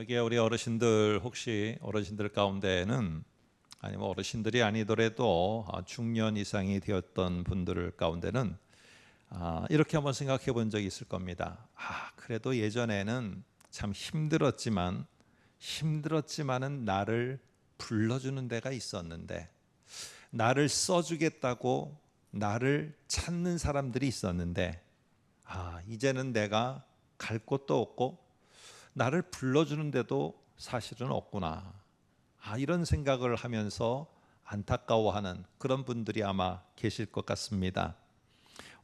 여기에 우리 어르신들, 혹시 어르신들 가운데는 아니면 어르신들이 아니더라도 중년 이상이 되었던 분들 가운데는 이렇게 한번 생각해 본 적이 있을 겁니다. 그래도 예전에는 참 힘들었지만은 나를 불러주는 데가 있었는데, 나를 써주겠다고 나를 찾는 사람들이 있었는데, 이제는 내가 갈 곳도 없고 나를 불러주는데도 사실은 없구나. 이런 생각을 하면서 안타까워하는 그런 분들이 아마 계실 것 같습니다.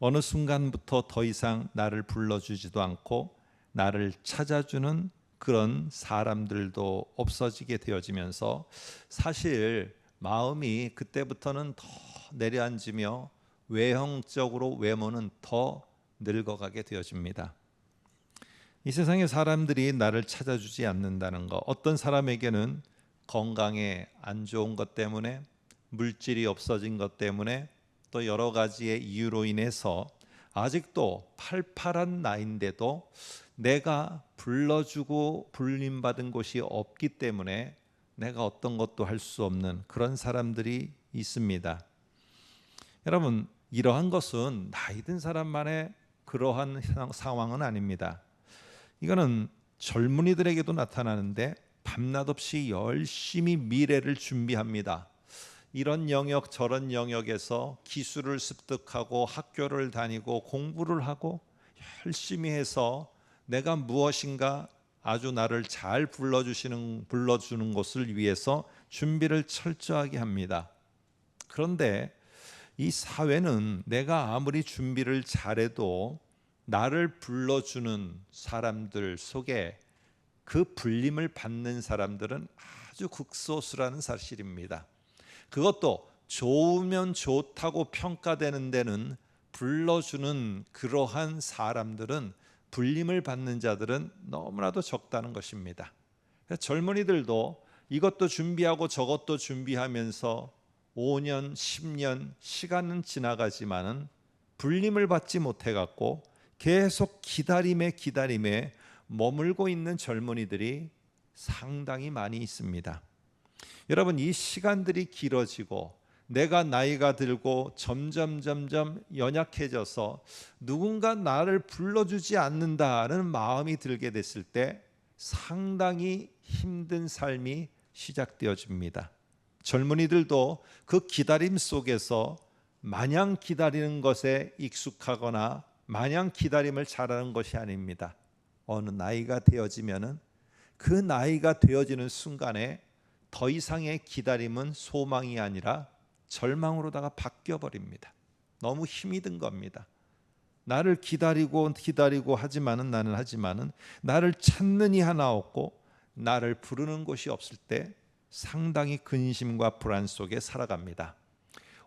어느 순간부터 더 이상 나를 불러주지도 않고 나를 찾아주는 그런 사람들도 없어지게 되어지면서 사실 마음이 그때부터는 더 내려앉으며 외형적으로 외모는 더 늙어가게 되어집니다. 이 세상의 사람들이 나를 찾아주지 않는다는 것, 어떤 사람에게는 건강에 안 좋은 것 때문에, 물질이 없어진 것 때문에, 또 여러 가지의 이유로 인해서 아직도 팔팔한 나이인데도 내가 불러주고 불림받은 곳이 없기 때문에 내가 어떤 것도 할 수 없는 그런 사람들이 있습니다. 여러분, 이러한 것은 나이 든 사람만의 그러한 상황은 아닙니다. 이거는 젊은이들에게도 나타나는데 밤낮 없이 열심히 미래를 준비합니다. 이런 영역 저런 영역에서 기술을 습득하고 학교를 다니고 공부를 하고 열심히 해서 내가 무엇인가 아주 나를 잘 불러주는 것을 위해서 준비를 철저하게 합니다. 그런데 이 사회는 내가 아무리 준비를 잘해도 나를 불러주는 사람들 속에 그 불림을 받는 사람들은 아주 극소수라는 사실입니다. 그것도 좋으면 좋다고 평가되는 데는 불러주는 그러한 사람들은, 불림을 받는 자들은 너무나도 적다는 것입니다. 젊은이들도 이것도 준비하고 저것도 준비하면서 5년, 10년 시간은 지나가지만은 불림을 받지 못해 갖고 계속 기다림에 머물고 있는 젊은이들이 상당히 많이 있습니다. 여러분, 이 시간들이 길어지고 내가 나이가 들고 점점 연약해져서 누군가 나를 불러주지 않는다는 마음이 들게 됐을 때 상당히 힘든 삶이 시작되어집니다. 젊은이들도 그 기다림 속에서 마냥 기다리는 것에 익숙하거나 마냥 기다림을 잘하는 것이 아닙니다. 어느 나이가 되어지면은 그 나이가 되어지는 순간에 더 이상의 기다림은 소망이 아니라 절망으로다가 바뀌어 버립니다. 너무 힘이 든 겁니다. 나를 기다리고 하지만은 나를 찾는 이 하나 없고 나를 부르는 곳이 없을 때 상당히 근심과 불안 속에 살아갑니다.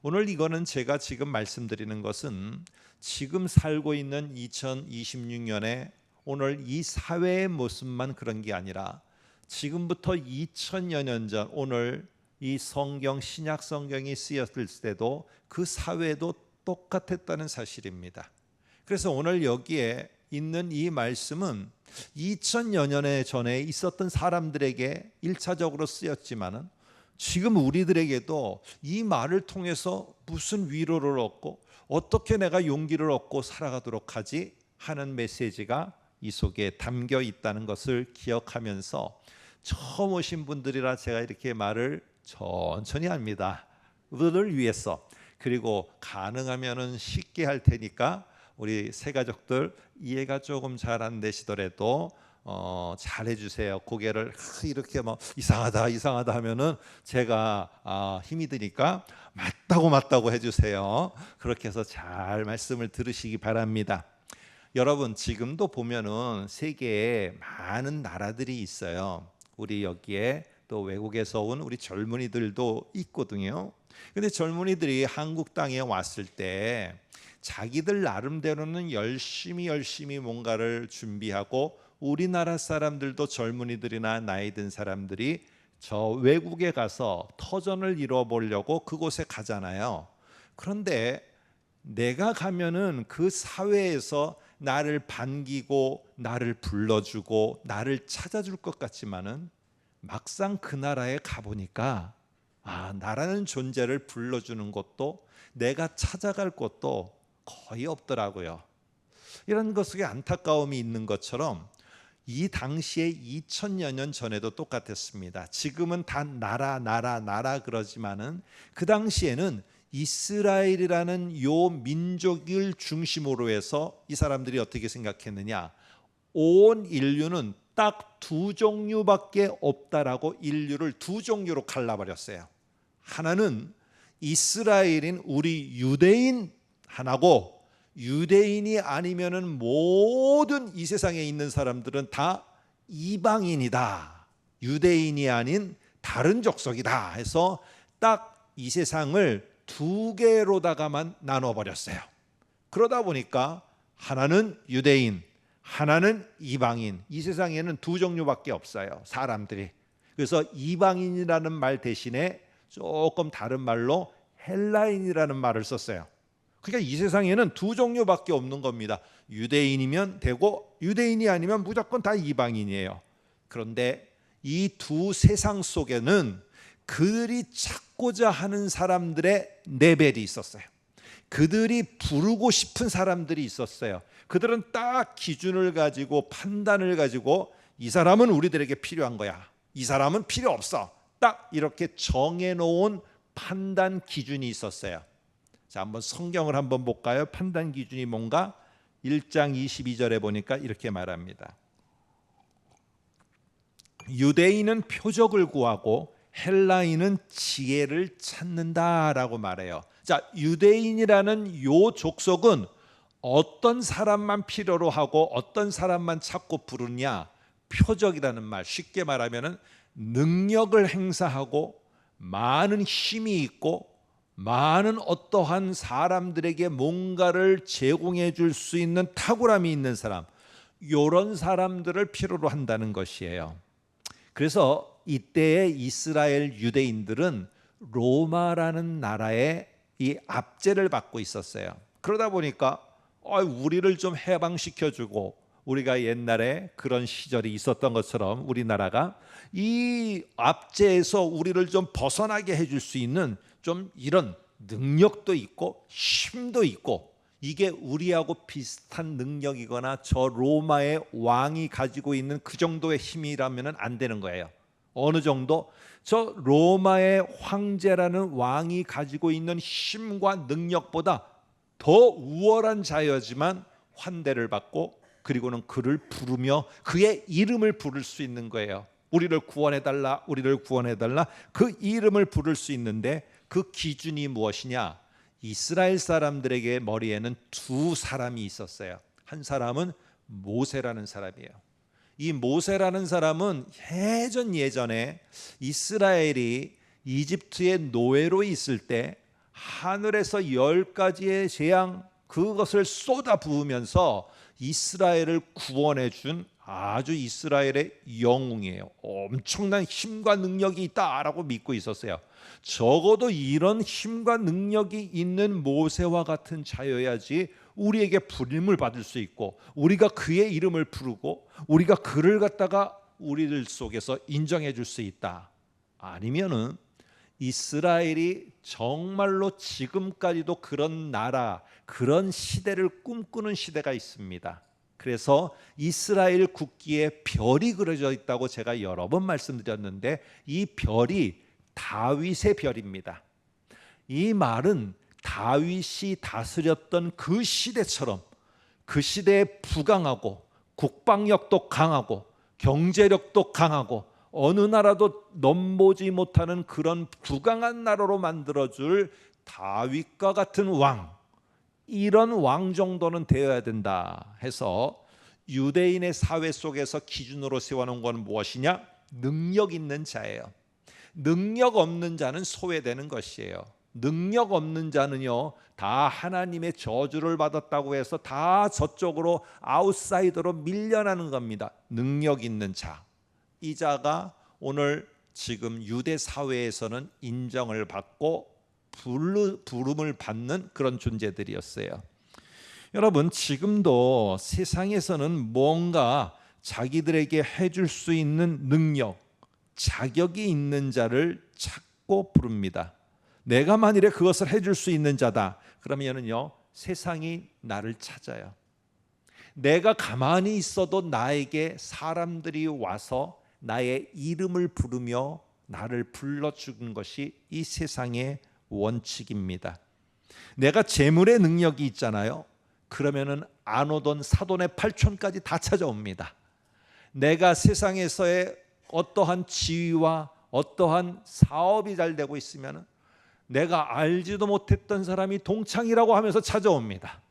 오늘 이거는 제가 지금 말씀드리는 것은 지금 살고 있는 2026년에 오늘 이 사회의 모습만 그런 게 아니라 지금부터 2000여 년 전 오늘 이 성경, 신약 성경이 쓰였을 때도 그 사회도 똑같았다는 사실입니다. 그래서 오늘 여기에 있는 이 말씀은 2000여 년 전에 있었던 사람들에게 1차적으로 쓰였지만은 지금 우리들에게도 이 말을 통해서 무슨 위로를 얻고 어떻게 내가 용기를 얻고 살아가도록 하지 하는 메시지가 이 속에 담겨 있다는 것을 기억하면서, 처음 오신 분들이라 제가 이렇게 말을 천천히 합니다. 그들을 위해서, 그리고 가능하면은 쉽게 할 테니까 우리 새 가족들 이해가 조금 잘 안 되시더라도 잘 해주세요. 고개를 이렇게 이상하다 하면은 제가 힘이 드니까 맞다고 해주세요. 그렇게 해서 잘 말씀을 들으시기 바랍니다. 여러분, 지금도 보면은 세계에 많은 나라들이 있어요. 우리 여기에 또 외국에서 온 우리 젊은이들도 있거든요. 근데 젊은이들이 한국 땅에 왔을 때 자기들 나름대로는 열심히 뭔가를 준비하고, 우리나라 사람들도 젊은이들이나 나이 든 사람들이 저 외국에 가서 터전을 이뤄 보려고 그곳에 가잖아요. 그런데 내가 가면은 그 사회에서 나를 반기고 나를 불러주고 나를 찾아줄 것 같지만은 막상 그 나라에 가보니까 나라는 존재를 불러주는 곳도 내가 찾아갈 곳도 거의 없더라고요. 이런 것 속에 안타까움이 있는 것처럼 이 당시에 2000여 년 전에도 똑같았습니다. 지금은 다 나라 그러지만은 그 당시에는 이스라엘이라는 요 민족을 중심으로 해서 이 사람들이 어떻게 생각했느냐, 온 인류는 딱 두 종류밖에 없다라고 인류를 두 종류로 갈라버렸어요. 하나는 이스라엘인 우리 유대인 하나고, 유대인이 아니면은 모든 이 세상에 있는 사람들은 다 이방인이다, 유대인이 아닌 다른 족속이다 해서 딱 이 세상을 두 개로다가만 나눠버렸어요. 그러다 보니까 하나는 유대인, 하나는 이방인, 이 세상에는 두 종류밖에 없어요, 사람들이. 그래서 이방인이라는 말 대신에 조금 다른 말로 헬라인이라는 말을 썼어요. 그러니까 이 세상에는 두 종류밖에 없는 겁니다. 유대인이면 되고 유대인이 아니면 무조건 다 이방인이에요. 그런데 이 두 세상 속에는 그들이 찾고자 하는 사람들의 레벨이 있었어요. 그들이 부르고 싶은 사람들이 있었어요. 그들은 딱 기준을 가지고 판단을 가지고 이 사람은 우리들에게 필요한 거야, 이 사람은 필요 없어, 딱 이렇게 정해놓은 판단 기준이 있었어요. 자, 한번 성경을 한번 볼까요? 판단 기준이 뭔가? 1장 22절에 보니까 이렇게 말합니다. 유대인은 표적을 구하고 헬라인은 지혜를 찾는다라고 말해요. 자, 유대인이라는 요 족속은 어떤 사람만 필요로 하고 어떤 사람만 찾고 부르냐? 표적이라는 말, 쉽게 말하면은 능력을 행사하고 많은 힘이 있고 많은 어떠한 사람들에게 뭔가를 제공해 줄 수 있는 탁월함이 있는 사람, 이런 사람들을 필요로 한다는 것이에요. 그래서 이때의 이스라엘 유대인들은 로마라는 나라의 이 압제를 받고 있었어요. 그러다 보니까 우리를 좀 해방시켜주고, 우리가 옛날에 그런 시절이 있었던 것처럼 우리나라가 이 압제에서 우리를 좀 벗어나게 해줄 수 있는 좀 이런 능력도 있고 힘도 있고, 이게 우리하고 비슷한 능력이거나 저 로마의 왕이 가지고 있는 그 정도의 힘이라면 안 되는 거예요. 어느 정도? 저 로마의 황제라는 왕이 가지고 있는 힘과 능력보다 더 우월한 자여지만 환대를 받고, 그리고는 그를 부르며 그의 이름을 부를 수 있는 거예요. 우리를 구원해달라, 우리를 구원해달라, 그 이름을 부를 수 있는데 그 기준이 무엇이냐? 이스라엘 사람들에게 머리에는 두 사람이 있었어요. 한 사람은 모세라는 사람이에요. 이 모세라는 사람은 예전에 이스라엘이 이집트의 노예로 있을 때 하늘에서 10가지의 재앙, 그것을 쏟아 부으면서 이스라엘을 구원해 준 아주 이스라엘의 영웅이에요. 엄청난 힘과 능력이 있다라고 믿고 있었어요. 적어도 이런 힘과 능력이 있는 모세와 같은 자여야지 우리에게 부름을 받을 수 있고, 우리가 그의 이름을 부르고 우리가 그를 갖다가 우리들 속에서 인정해 줄 수 있다. 아니면은 이스라엘이 정말로 지금까지도 그런 나라, 그런 시대를 꿈꾸는 시대가 있습니다. 그래서 이스라엘 국기에 별이 그려져 있다고 제가 여러 번 말씀드렸는데, 이 별이 다윗의 별입니다. 이 말은 다윗이 다스렸던 그 시대처럼, 그 시대에 부강하고 국방력도 강하고 경제력도 강하고 어느 나라도 넘보지 못하는 그런 부강한 나라로 만들어줄 다윗과 같은 왕, 이런 왕 정도는 되어야 된다 해서 유대인의 사회 속에서 기준으로 세워놓은 건 무엇이냐? 능력 있는 자예요. 능력 없는 자는 소외되는 것이에요. 능력 없는 자는요, 다 하나님의 저주를 받았다고 해서 다 저쪽으로 아웃사이더로 밀려나는 겁니다. 능력 있는 자, 이 자가 오늘 지금 유대 사회에서는 인정을 받고 부름을 받는 그런 존재들이었어요. 여러분, 지금도 세상에서는 뭔가 자기들에게 해줄 수 있는 능력, 자격이 있는 자를 찾고 부릅니다. 내가 만일에 그것을 해줄 수 있는 자다, 그러면은요, 세상이 나를 찾아요. 내가 가만히 있어도 나에게 사람들이 와서 나의 이름을 부르며 나를 불러주는 것이 이 세상의 원칙입니다. 내가 재물의 능력이 있잖아요. 그러면은 안 오던 사돈의 팔촌까지 다 찾아옵니다. 내가 세상에서의 어떠한 지위와 어떠한 사업이 잘 되고 있으면 내가 알지도 못했던 사람이 동창이라고 하면서 찾아옵니다.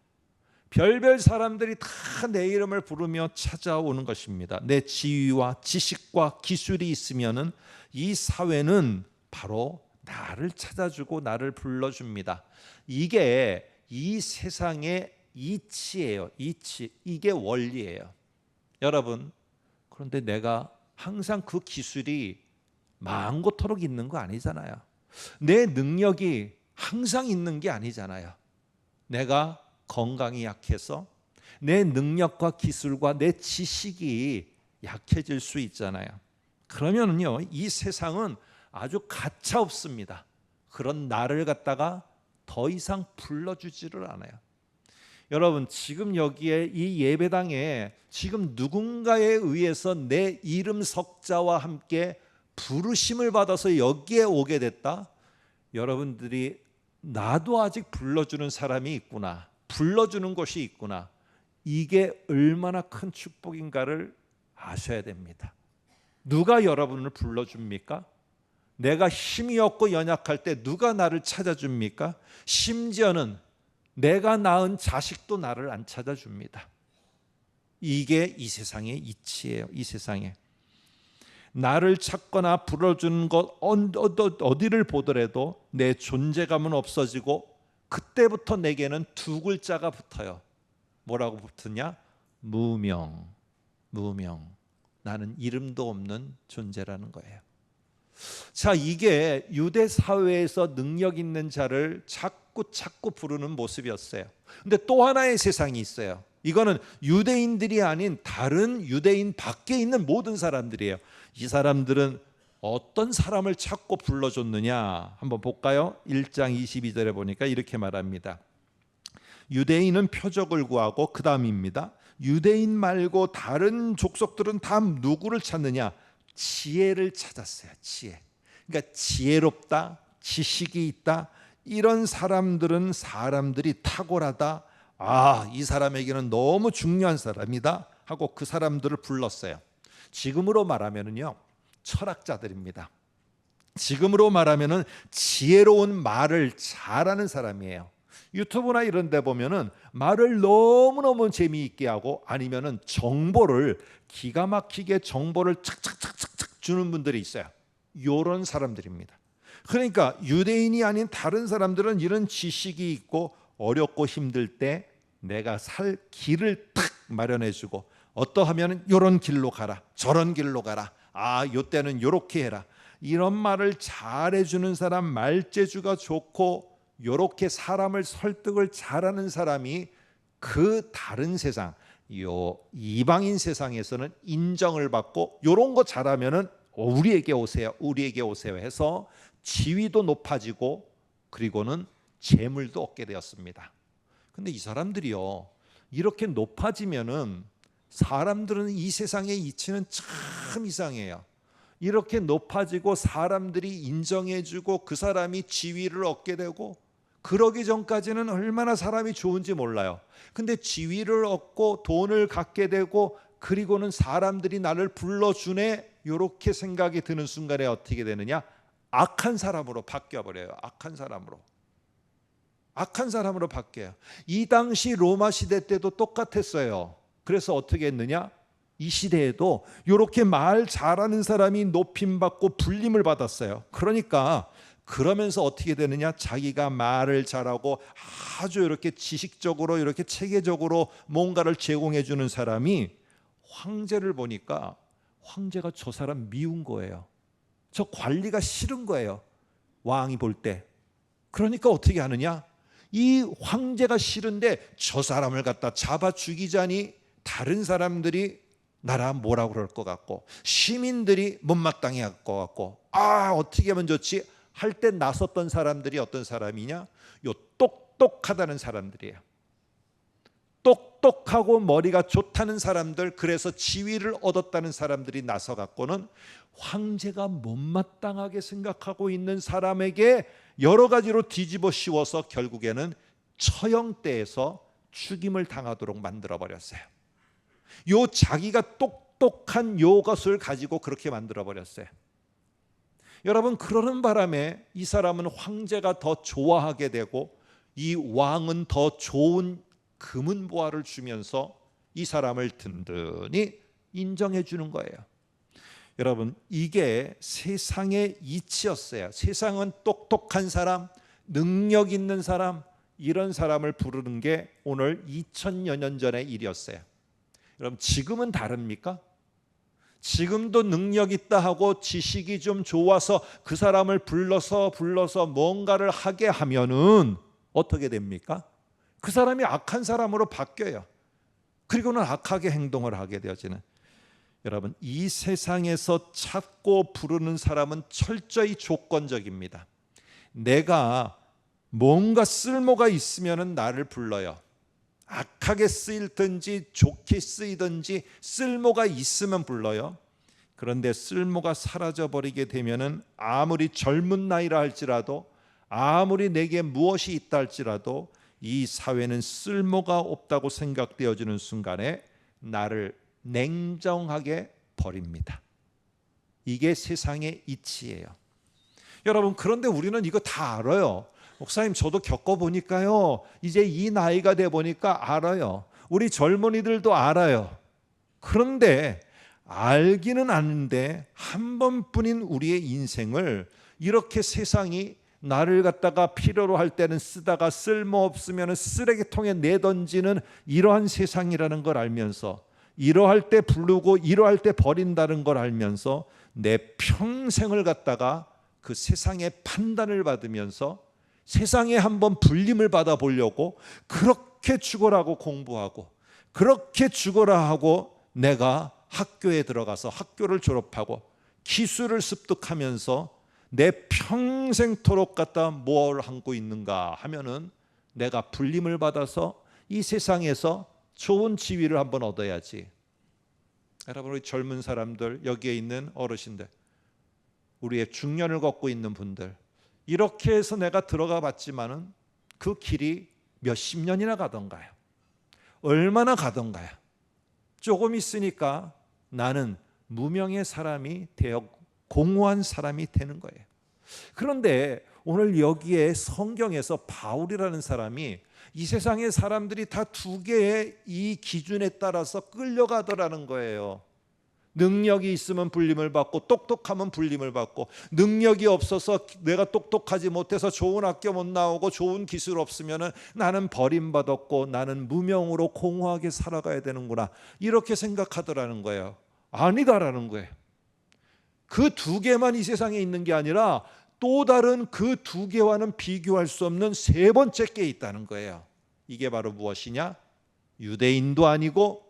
별별 사람들이 다 내 이름을 부르며 찾아오는 것입니다. 내 지위와 지식과 기술이 있으면은 이 사회는 바로 나를 찾아주고 나를 불러줍니다. 이게 이 세상의 이치예요. 이치. 이게 원리예요. 여러분, 그런데 내가 항상 그 기술이 마음고토록 있는 거 아니잖아요. 내 능력이 항상 있는 게 아니잖아요. 내가 건강이 약해서 내 능력과 기술과 내 지식이 약해질 수 있잖아요. 그러면은요, 이 세상은 아주 가차없습니다. 그런 나를 갖다가 더 이상 불러주지를 않아요. 여러분, 지금 여기에 이 예배당에 지금 누군가에 의해서 내 이름 석자와 함께 부르심을 받아서 여기에 오게 됐다. 여러분들이 나도 아직 불러주는 사람이 있구나, 불러주는 곳이 있구나, 이게 얼마나 큰 축복인가를 아셔야 됩니다. 누가 여러분을 불러줍니까? 내가 힘이 없고 연약할 때 누가 나를 찾아줍니까? 심지어는 내가 낳은 자식도 나를 안 찾아줍니다. 이게 이 세상의 이치예요. 이 세상에 나를 찾거나 불러주는 것 어디를 보더라도 내 존재감은 없어지고 그때부터 내게는 두 글자가 붙어요. 뭐라고 붙으냐? 무명. 무명. 나는 이름도 없는 존재라는 거예요. 자, 이게 유대 사회에서 능력 있는 자를 자꾸 부르는 모습이었어요. 근데 또 하나의 세상이 있어요. 이거는 유대인들이 아닌 다른 유대인 밖에 있는 모든 사람들이에요. 이 사람들은 어떤 사람을 찾고 불러줬느냐 한번 볼까요? 1장 22절에 보니까 이렇게 말합니다. 유대인은 표적을 구하고, 그 다음입니다. 유대인 말고 다른 족속들은 다 누구를 찾느냐? 지혜를 찾았어요. 지혜. 그러니까 지혜롭다, 지식이 있다, 이런 사람들은 사람들이 탁월하다, 이 사람에게는 너무 중요한 사람이다 하고 그 사람들을 불렀어요. 지금으로 말하면은요, 철학자들입니다. 지금으로 말하면은 지혜로운 말을 잘하는 사람이에요. 유튜브나 이런 데 보면은 말을 너무너무 재미있게 하고, 아니면은 정보를 기가 막히게 정보를 착착착착 주는 분들이 있어요. 이런 사람들입니다. 그러니까 유대인이 아닌 다른 사람들은 이런 지식이 있고 어렵고 힘들 때 내가 살 길을 탁 마련해주고, 어떠하면 이런 길로 가라, 저런 길로 가라, 요때는 이렇게 해라, 이런 말을 잘해주는 사람, 말재주가 좋고 이렇게 사람을 설득을 잘하는 사람이 그 다른 세상, 요 이방인 세상에서는 인정을 받고, 이런 거 잘하면은 우리에게 오세요, 우리에게 오세요 해서 지위도 높아지고 그리고는 재물도 얻게 되었습니다. 근데 이 사람들이요, 이렇게 높아지면은 사람들은 이 세상의 이치는 참 이상해요. 이렇게 높아지고 사람들이 인정해주고 그 사람이 지위를 얻게 되고, 그러기 전까지는 얼마나 사람이 좋은지 몰라요. 근데 지위를 얻고 돈을 갖게 되고 그리고는 사람들이 나를 불러주네, 이렇게 생각이 드는 순간에 어떻게 되느냐? 악한 사람으로 바뀌어버려요. 악한 사람으로 바뀌어요. 이 당시 로마 시대 때도 똑같았어요. 그래서 어떻게 했느냐? 이 시대에도 이렇게 말 잘하는 사람이 높임받고 불림을 받았어요. 그러면서 어떻게 되느냐? 자기가 말을 잘하고 아주 이렇게 지식적으로, 이렇게 체계적으로 뭔가를 제공해 주는 사람이 황제를 보니까 황제가 저 사람 미운 거예요. 저 관리가 싫은 거예요, 왕이 볼 때. 그러니까 어떻게 하느냐? 이 황제가 싫은데 저 사람을 갖다 잡아 죽이자니 다른 사람들이 나라 뭐라 그럴 것 같고 시민들이 못마땅해 할 것 같고 어떻게 하면 좋지 할 때 나섰던 사람들이 어떤 사람이냐? 요 똑똑하다는 사람들이에요. 똑똑하고 머리가 좋다는 사람들, 그래서 지위를 얻었다는 사람들이 나서 갖고는 황제가 못마땅하게 생각하고 있는 사람에게 여러 가지로 뒤집어 씌워서 결국에는 처형대에서 죽임을 당하도록 만들어 버렸어요. 요 자기가 똑똑한 요것을 가지고 그렇게 만들어 버렸어요. 여러분, 그러는 바람에 이 사람은 황제가 더 좋아하게 되고 이 왕은 더 좋은 금은 보화를 주면서 이 사람을 든든히 인정해 주는 거예요. 여러분, 이게 세상의 이치였어요. 세상은 똑똑한 사람, 능력 있는 사람, 이런 사람을 부르는 게 오늘 2000여 년 전의 일이었어요. 여러분, 지금은 다릅니까? 지금도 능력 있다 하고 지식이 좀 좋아서 그 사람을 불러서 뭔가를 하게 하면은 어떻게 됩니까? 그 사람이 악한 사람으로 바뀌어요. 그리고는 악하게 행동을 하게 되어지는. 여러분, 이 세상에서 찾고 부르는 사람은 철저히 조건적입니다. 내가 뭔가 쓸모가 있으면 나를 불러요. 악하게 쓰이든지 좋게 쓰이든지 쓸모가 있으면 불러요. 그런데 쓸모가 사라져버리게 되면은 아무리 젊은 나이라 할지라도 아무리 내게 무엇이 있다 할지라도 이 사회는 쓸모가 없다고 생각되어지는 순간에 나를 냉정하게 버립니다. 이게 세상의 이치예요. 여러분, 그런데 우리는 이거 다 알아요. 목사님, 저도 겪어보니까요, 이제 이 나이가 돼 보니까 알아요. 우리 젊은이들도 알아요. 그런데 알기는 아는데 한 번뿐인 우리의 인생을 이렇게 세상이 나를 갖다가 필요로 할 때는 쓰다가 쓸모없으면 쓰레기통에 내던지는 이러한 세상이라는 걸 알면서, 이러할 때 부르고 이러할 때 버린다는 걸 알면서 내 평생을 갖다가 그 세상의 판단을 받으면서 세상에 한번 불림을 받아보려고 그렇게 죽어라고 공부하고 그렇게 죽어라 하고 내가 학교에 들어가서 학교를 졸업하고 기술을 습득하면서 내 평생토록 갖다 뭘 하고 있는가 하면은 내가 불림을 받아서 이 세상에서 좋은 지위를 한번 얻어야지. 여러분, 우리 젊은 사람들, 여기에 있는 어르신들, 우리의 중년을 걷고 있는 분들, 이렇게 해서 내가 들어가 봤지만은 그 길이 몇십 년이나 가던가요? 얼마나 가던가요? 조금 있으니까 나는 무명의 사람이 되어 공허한 사람이 되는 거예요. 그런데 오늘 여기에 성경에서 바울이라는 사람이 이 세상의 사람들이 다 두 개의 이 기준에 따라서 끌려가더라는 거예요. 능력이 있으면 불림을 받고 똑똑하면 불림을 받고, 능력이 없어서 내가 똑똑하지 못해서 좋은 학교 못 나오고 좋은 기술 없으면 나는 버림받았고 나는 무명으로 공허하게 살아가야 되는구나, 이렇게 생각하더라는 거예요. 아니다라는 거예요. 그 두 개만 이 세상에 있는 게 아니라 또 다른 그 두 개와는 비교할 수 없는 세 번째 게 있다는 거예요. 이게 바로 무엇이냐? 유대인도 아니고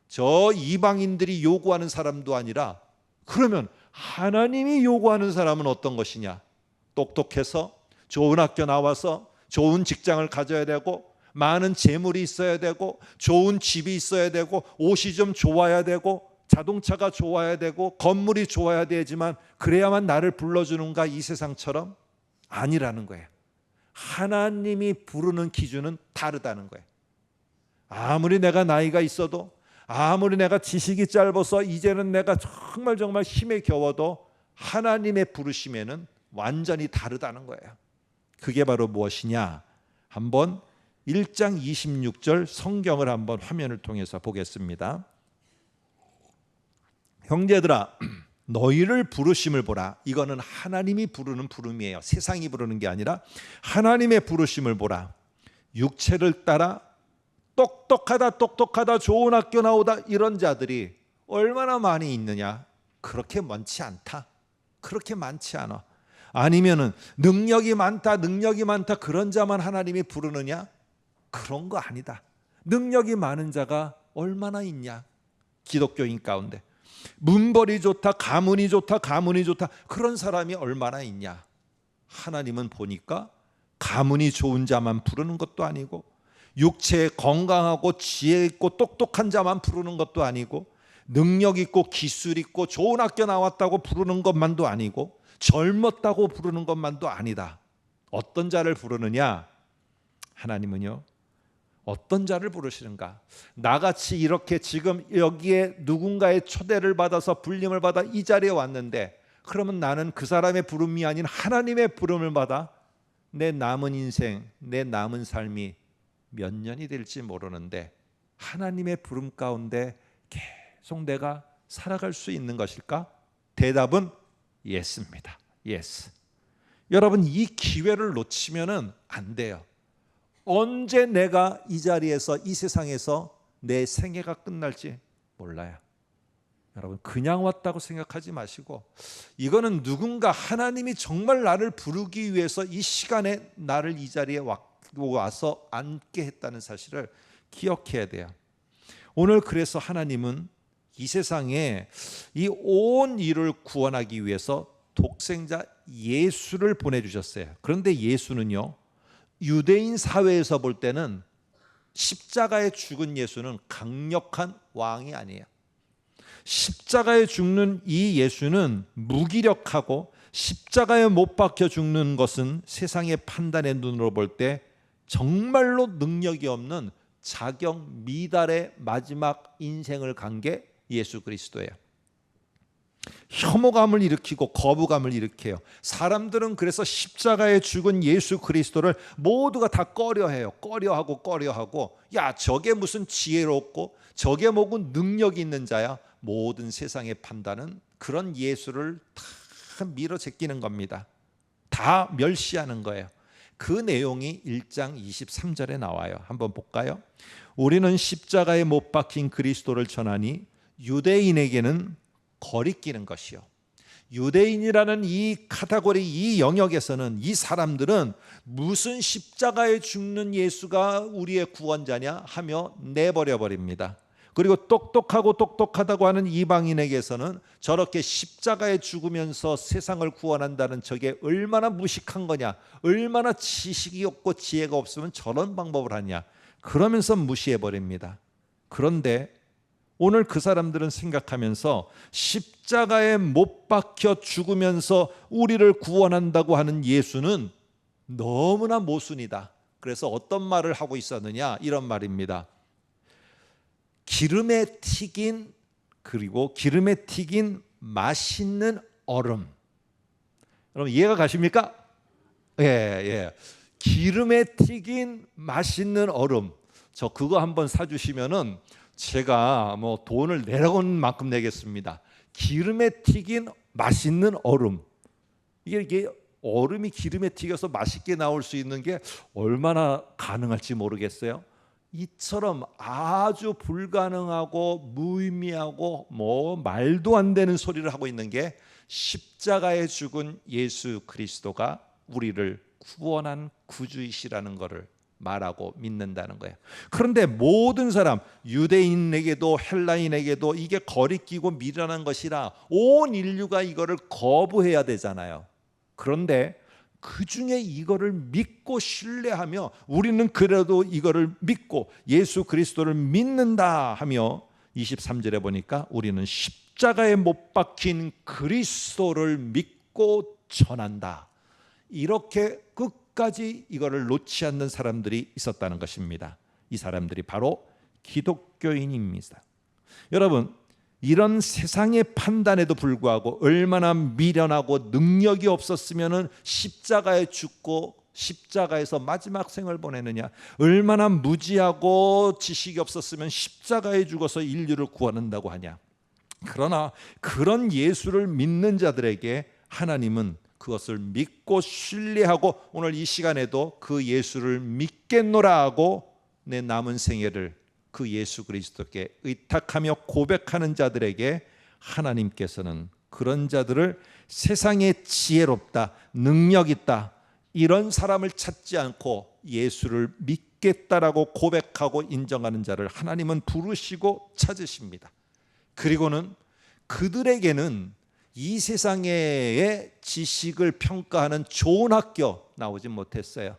저 이방인들이 요구하는 사람도 아니라, 그러면 하나님이 요구하는 사람은 어떤 것이냐? 똑똑해서 좋은 학교 나와서 좋은 직장을 가져야 되고 많은 재물이 있어야 되고 좋은 집이 있어야 되고 옷이 좀 좋아야 되고 자동차가 좋아야 되고 건물이 좋아야 되지만 그래야만 나를 불러주는가, 이 세상처럼? 아니라는 거예요. 하나님이 부르는 기준은 다르다는 거예요. 아무리 내가 나이가 있어도, 아무리 내가 지식이 짧아서 이제는 내가 정말 힘에 겨워도 하나님의 부르심에는 완전히 다르다는 거예요. 그게 바로 무엇이냐? 한번 1장 26절 성경을 한번 화면을 통해서 보겠습니다. 형제들아, 너희를 부르심을 보라. 이거는 하나님이 부르는 부름이에요. 세상이 부르는 게 아니라 하나님의 부르심을 보라. 육체를 따라 똑똑하다 좋은 학교 나오다 이런 자들이 얼마나 많이 있느냐? 그렇게 많지 않다. 그렇게 많지 않아. 아니면은 능력이 많다 그런 자만 하나님이 부르느냐? 그런 거 아니다. 능력이 많은 자가 얼마나 있냐? 기독교인 가운데 문벌이 좋다, 가문이 좋다 그런 사람이 얼마나 있냐? 하나님은 보니까 가문이 좋은 자만 부르는 것도 아니고, 육체에 건강하고 지혜 있고 똑똑한 자만 부르는 것도 아니고, 능력 있고 기술 있고 좋은 학교 나왔다고 부르는 것만도 아니고, 젊었다고 부르는 것만도 아니다. 어떤 자를 부르느냐? 하나님은요, 어떤 자를 부르시는가? 나같이 이렇게 지금 여기에 누군가의 초대를 받아서 불림을 받아 이 자리에 왔는데, 그러면 나는 그 사람의 부름이 아닌 하나님의 부름을 받아 내 남은 인생, 내 남은 삶이 몇 년이 될지 모르는데 하나님의 부름 가운데 계속 내가 살아갈 수 있는 것일까? 대답은 예스입니다. 예스. 여러분, 이 기회를 놓치면은 안 돼요. 언제 내가 이 자리에서, 이 세상에서 내 생애가 끝날지 몰라요. 여러분, 그냥 왔다고 생각하지 마시고, 이거는 누군가 하나님이 정말 나를 부르기 위해서 이 시간에 나를 이 자리에 와서 앉게 했다는 사실을 기억해야 돼요. 오늘 그래서 하나님은 이 세상에 이 온 인류를 구원하기 위해서 독생자 예수를 보내주셨어요. 그런데 예수는요, 유대인 사회에서 볼 때는 십자가에 죽은 예수는 강력한 왕이 아니에요. 십자가에 죽는 이 예수는 무기력하고, 십자가에 못 박혀 죽는 것은 세상의 판단의 눈으로 볼 때 정말로 능력이 없는 자격 미달의 마지막 인생을 간 게 예수 그리스도예요. 혐오감을 일으키고 거부감을 일으켜요. 사람들은 그래서 십자가에 죽은 예수 그리스도를 모두가 다 꺼려해요. 꺼려하고, 야, 저게 무슨 지혜롭고 저게 뭐고 능력이 있는 자야. 모든 세상의 판단은 그런 예수를 다 밀어 제끼는 겁니다. 다 멸시하는 거예요. 그 내용이 1장 23절에 나와요. 한번 볼까요? 우리는 십자가에 못 박힌 그리스도를 전하니 유대인에게는 거리끼는 것이요. 유대인이라는 이 카테고리, 이 영역에서는 이 사람들은 무슨 십자가에 죽는 예수가 우리의 구원자냐 하며 내버려 버립니다. 그리고 똑똑하다고 하는 이방인에게서는 저렇게 십자가에 죽으면서 세상을 구원한다는 저게 얼마나 무식한 거냐, 얼마나 지식이 없고 지혜가 없으면 저런 방법을 하냐, 그러면서 무시해 버립니다. 그런데 오늘 그 사람들은 생각하면서 십자가에 못 박혀 죽으면서 우리를 구원한다고 하는 예수는 너무나 모순이다. 그래서 어떤 말을 하고 있었느냐, 이런 말입니다. 기름에 튀긴 맛있는 얼음. 여러분, 이해가 가십니까? 예. 기름에 튀긴 맛있는 얼음. 저 그거 한번 사주시면은 제가 뭐 돈을 내라고 만큼 내겠습니다. 기름에 튀긴 맛있는 얼음. 이게 얼음이 기름에 튀겨서 맛있게 나올 수 있는 게 얼마나 가능할지 모르겠어요. 이처럼 아주 불가능하고 무의미하고 뭐 말도 안 되는 소리를 하고 있는 게 십자가에 죽은 예수 그리스도가 우리를 구원한 구주이시라는 것을 말하고 믿는다는 거예요. 그런데 모든 사람, 유대인에게도 헬라인에게도 이게 거리끼고 미련한 것이라 온 인류가 이거를 거부해야 되잖아요. 그런데 그 중에 이거를 믿고 신뢰하며 우리는 그래도 이거를 믿고 예수 그리스도를 믿는다 하며 23절에 보니까 우리는 십자가에 못 박힌 그리스도를 믿고 전한다. 이렇게 끝까지 이거를 놓지 않는 사람들이 있었다는 것입니다. 이 사람들이 바로 기독교인입니다. 여러분, 이런 세상의 판단에도 불구하고 얼마나 미련하고 능력이 없었으면 십자가에 죽고 십자가에서 마지막 생을 보내느냐, 얼마나 무지하고 지식이 없었으면 십자가에 죽어서 인류를 구원한다고 하냐. 그러나 그런 예수를 믿는 자들에게 하나님은 그것을 믿고 신뢰하고 오늘 이 시간에도 그 예수를 믿겠노라 하고 내 남은 생애를 그 예수 그리스도께 의탁하며 고백하는 자들에게 하나님께서는 그런 자들을 세상에 지혜롭다, 능력 있다, 이런 사람을 찾지 않고 예수를 믿겠다라고 고백하고 인정하는 자를 하나님은 부르시고 찾으십니다. 그리고는 그들에게는 이 세상의 지식을 평가하는 좋은 학교 나오지 못했어요.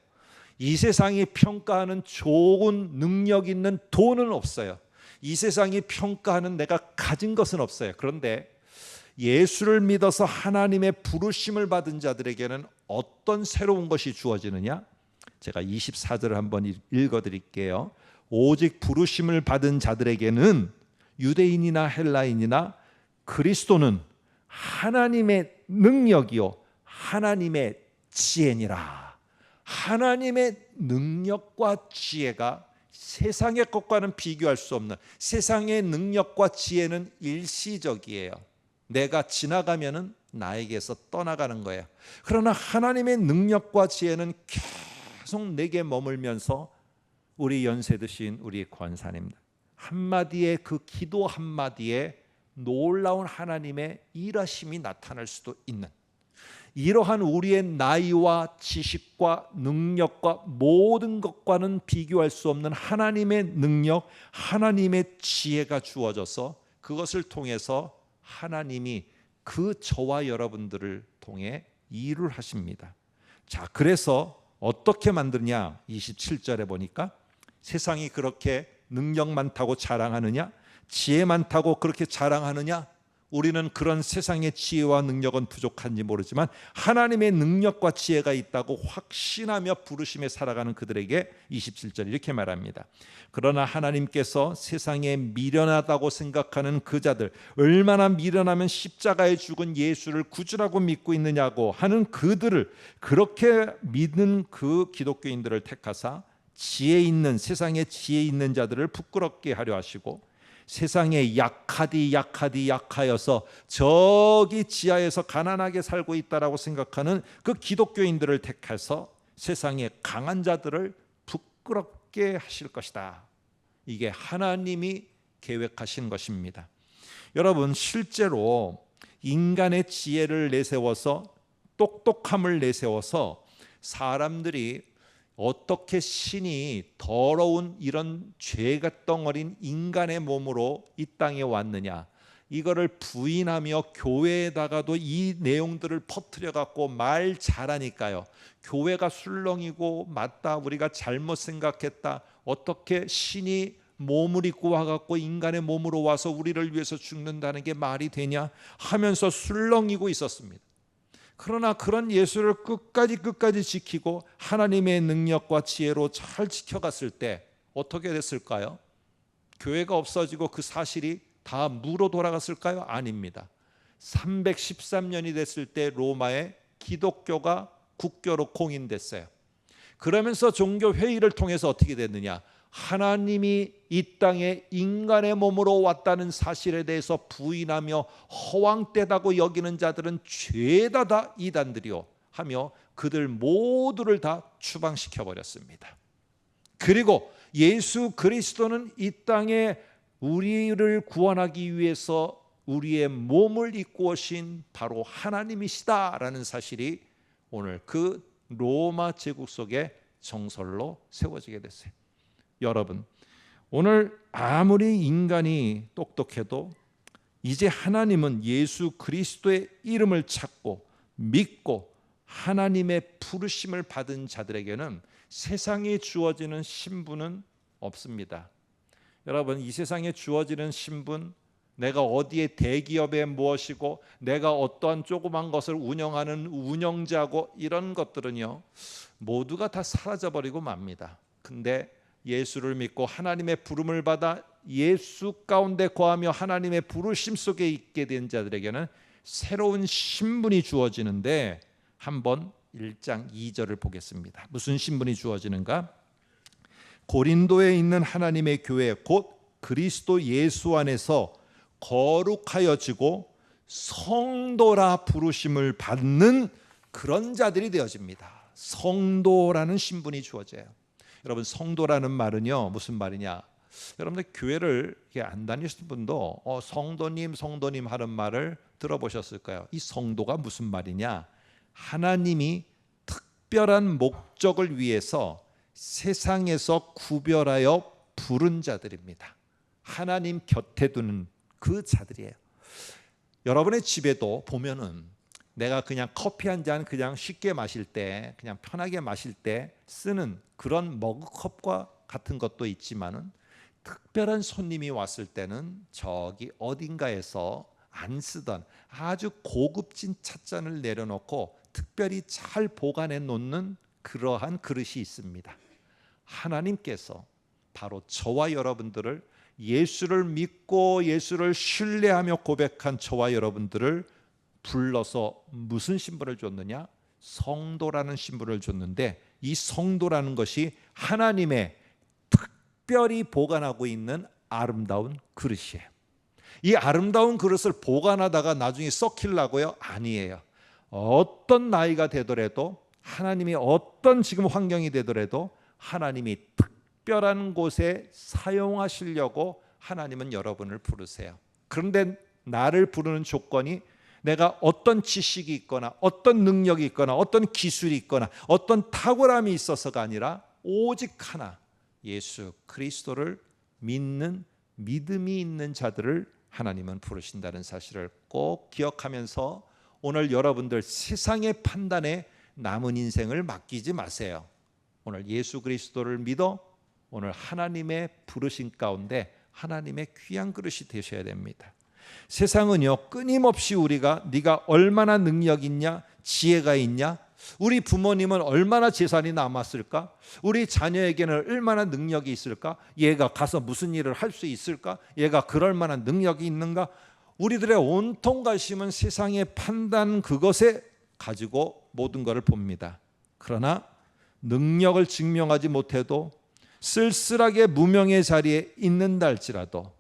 이 세상이 평가하는 좋은 능력 있는 돈은 없어요. 이 세상이 평가하는 내가 가진 것은 없어요. 그런데 예수를 믿어서 하나님의 부르심을 받은 자들에게는 어떤 새로운 것이 주어지느냐? 제가 24절을 한번 읽어드릴게요. 오직 부르심을 받은 자들에게는 유대인이나 헬라인이나 그리스도는 하나님의 능력이요 하나님의 지혜니라. 하나님의 능력과 지혜가 세상의 것과는 비교할 수 없는, 세상의 능력과 지혜는 일시적이에요. 내가 지나가면은 나에게서 떠나가는 거예요. 그러나 하나님의 능력과 지혜는 계속 내게 머물면서 우리 연세 드신 우리 권사님 한마디의 그 기도 한마디에 놀라운 하나님의 일하심이 나타날 수도 있는, 이러한 우리의 나이와 지식과 능력과 모든 것과는 비교할 수 없는 하나님의 능력, 하나님의 지혜가 주어져서 그것을 통해서 하나님이 그 저와 여러분들을 통해 일을 하십니다. 자, 그래서 어떻게 만드냐? 27절에 보니까 세상이 그렇게 능력 많다고 자랑하느냐? 지혜 많다고 그렇게 자랑하느냐? 우리는 그런 세상의 지혜와 능력은 부족한지 모르지만 하나님의 능력과 지혜가 있다고 확신하며 부르심에 살아가는 그들에게 27절 이렇게 말합니다. 그러나 하나님께서 세상에 미련하다고 생각하는 그 자들, 얼마나 미련하면 십자가에 죽은 예수를 구주라고 믿고 있느냐고 하는 그들을, 그렇게 믿는 그 기독교인들을 택하사 지혜 있는, 세상에 지혜 있는 자들을 부끄럽게 하려 하시고, 세상에 약하여서 저기 지하에서 가난하게 살고 있다라고 생각하는 그 기독교인들을 택해서 세상의 강한 자들을 부끄럽게 하실 것이다. 이게 하나님이 계획하신 것입니다. 여러분, 실제로 인간의 지혜를 내세워서, 똑똑함을 내세워서 사람들이 어떻게 신이 더러운 이런 죄가 덩어린 인간의 몸으로 이 땅에 왔느냐, 이거를 부인하며 교회에다가도 이 내용들을 퍼뜨려 갖고 말 잘하니까요, 교회가 술렁이고 맞다, 우리가 잘못 생각했다, 어떻게 신이 몸을 입고 와갖고 인간의 몸으로 와서 우리를 위해서 죽는다는 게 말이 되냐 하면서 술렁이고 있었습니다. 그러나 그런 예수를 끝까지 지키고 하나님의 능력과 지혜로 잘 지켜갔을 때 어떻게 됐을까요? 교회가 없어지고 그 사실이 다 무로 돌아갔을까요? 아닙니다. 313년이 됐을 때 로마의 기독교가 국교로 공인됐어요. 그러면서 종교 회의를 통해서 어떻게 됐느냐? 하나님이 이 땅에 인간의 몸으로 왔다는 사실에 대해서 부인하며 허황되다고 여기는 자들은 죄다 다 이단들이요 하며 그들 모두를 다 추방시켜 버렸습니다. 그리고 예수 그리스도는 이 땅에 우리를 구원하기 위해서 우리의 몸을 입고 오신 바로 하나님이시다라는 사실이 오늘 그 로마 제국 속에 정설로 세워지게 됐어요. 여러분, 오늘 아무리 인간이 똑똑해도 이제 하나님은 예수 그리스도의 이름을 찾고 믿고 하나님의 부르심을 받은 자들에게는 세상에 주어지는 신분은 없습니다. 여러분, 이 세상에 주어지는 신분, 내가 어디에 대기업에 무엇이고 내가 어떠한 조그만 것을 운영하는 운영자고 이런 것들은요 모두가 다 사라져버리고 맙니다. 근데 예수를 믿고 하나님의 부름을 받아 예수 가운데 거하며 하나님의 부르심 속에 있게 된 자들에게는 새로운 신분이 주어지는데, 한번 1장 2절을 보겠습니다. 무슨 신분이 주어지는가? 고린도에 있는 하나님의 교회 곧 그리스도 예수 안에서 거룩하여지고 성도라 부르심을 받는 그런 자들이 되어집니다. 성도라는 신분이 주어져요. 여러분, 성도라는 말은요 무슨 말이냐? 여러분들 교회를 이렇게 안 다니시는 분도 성도님 성도님 하는 말을 들어보셨을까요? 이 성도가 무슨 말이냐? 하나님이 특별한 목적을 위해서 세상에서 구별하여 부른 자들입니다. 하나님 곁에 두는 그 자들이에요. 여러분의 집에도 보면은 내가 그냥 커피 한 잔 그냥 쉽게 마실 때, 그냥 편하게 마실 때 쓰는 그런 머그컵과 같은 것도 있지만은 특별한 손님이 왔을 때는 저기 어딘가에서 안 쓰던 아주 고급진 찻잔을 내려놓고 특별히 잘 보관해 놓는 그러한 그릇이 있습니다. 하나님께서 바로 저와 여러분들을, 예수를 믿고 예수를 신뢰하며 고백한 저와 여러분들을 불러서 무슨 신분을 줬느냐? 성도라는 신분을 줬는데, 이 성도라는 것이 하나님의 특별히 보관하고 있는 아름다운 그릇이에요. 이 아름다운 그릇을 보관하다가 나중에 썩히려고요? 아니에요. 어떤 나이가 되더라도, 하나님이 어떤 지금 환경이 되더라도 하나님이 특별한 곳에 사용하시려고 하나님은 여러분을 부르세요. 그런데 나를 부르는 조건이 내가 어떤 지식이 있거나 어떤 능력이 있거나 어떤 기술이 있거나 어떤 탁월함이 있어서가 아니라 오직 하나, 예수 그리스도를 믿는 믿음이 있는 자들을 하나님은 부르신다는 사실을 꼭 기억하면서 오늘 여러분들 세상의 판단에 남은 인생을 맡기지 마세요. 오늘 예수 그리스도를 믿어 오늘 하나님의 부르신 가운데 하나님의 귀한 그릇이 되셔야 됩니다. 세상은요, 끊임없이 우리가 네가 얼마나 능력 있냐, 지혜가 있냐, 우리 부모님은 얼마나 재산이 남았을까, 우리 자녀에게는 얼마나 능력이 있을까, 얘가 가서 무슨 일을 할 수 있을까, 얘가 그럴 만한 능력이 있는가, 우리들의 온통 관심은 세상의 판단 그것에 가지고 모든 것을 봅니다. 그러나 능력을 증명하지 못해도 쓸쓸하게 무명의 자리에 있는다 할지라도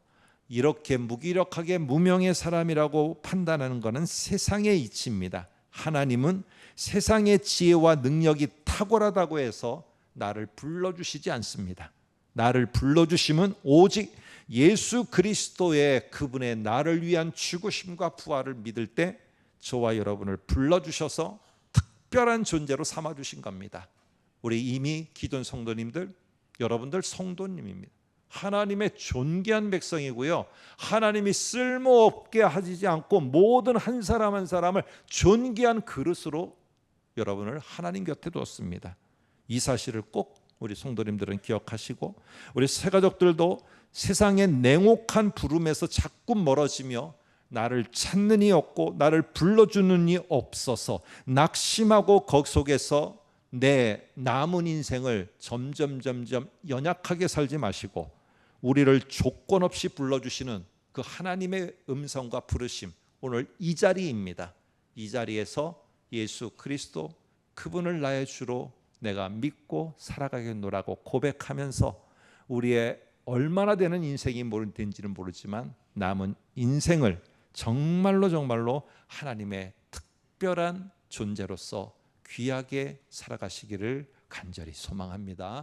이렇게 무기력하게 무명의 사람이라고 판단하는 것은 세상의 이치입니다. 하나님은 세상의 지혜와 능력이 탁월하다고 해서 나를 불러주시지 않습니다. 나를 불러주심은 오직 예수 그리스도의 그분의 나를 위한 죽으심과 부활을 믿을 때 저와 여러분을 불러주셔서 특별한 존재로 삼아주신 겁니다. 우리 이미 기존 성도님들, 여러분들 성도님입니다. 하나님의 존귀한 백성이고요, 하나님이 쓸모없게 하지 않고 모든 한 사람 한 사람을 존귀한 그릇으로 여러분을 하나님 곁에 두었습니다. 이 사실을 꼭 우리 성도님들은 기억하시고, 우리 새가족들도 세상의 냉혹한 부름에서 자꾸 멀어지며 나를 찾는 이 없고 나를 불러주는 이 없어서 낙심하고 거기 속에서 내 남은 인생을 점점 연약하게 살지 마시고 우리를 조건 없이 불러주시는 그 하나님의 음성과 부르심, 오늘 이 자리입니다. 이 자리에서 예수 그리스도 그분을 나의 주로 내가 믿고 살아가겠노라고 고백하면서 우리의 얼마나 되는 인생이 된지는 모르지만 남은 인생을 정말로 하나님의 특별한 존재로서 귀하게 살아가시기를 간절히 소망합니다.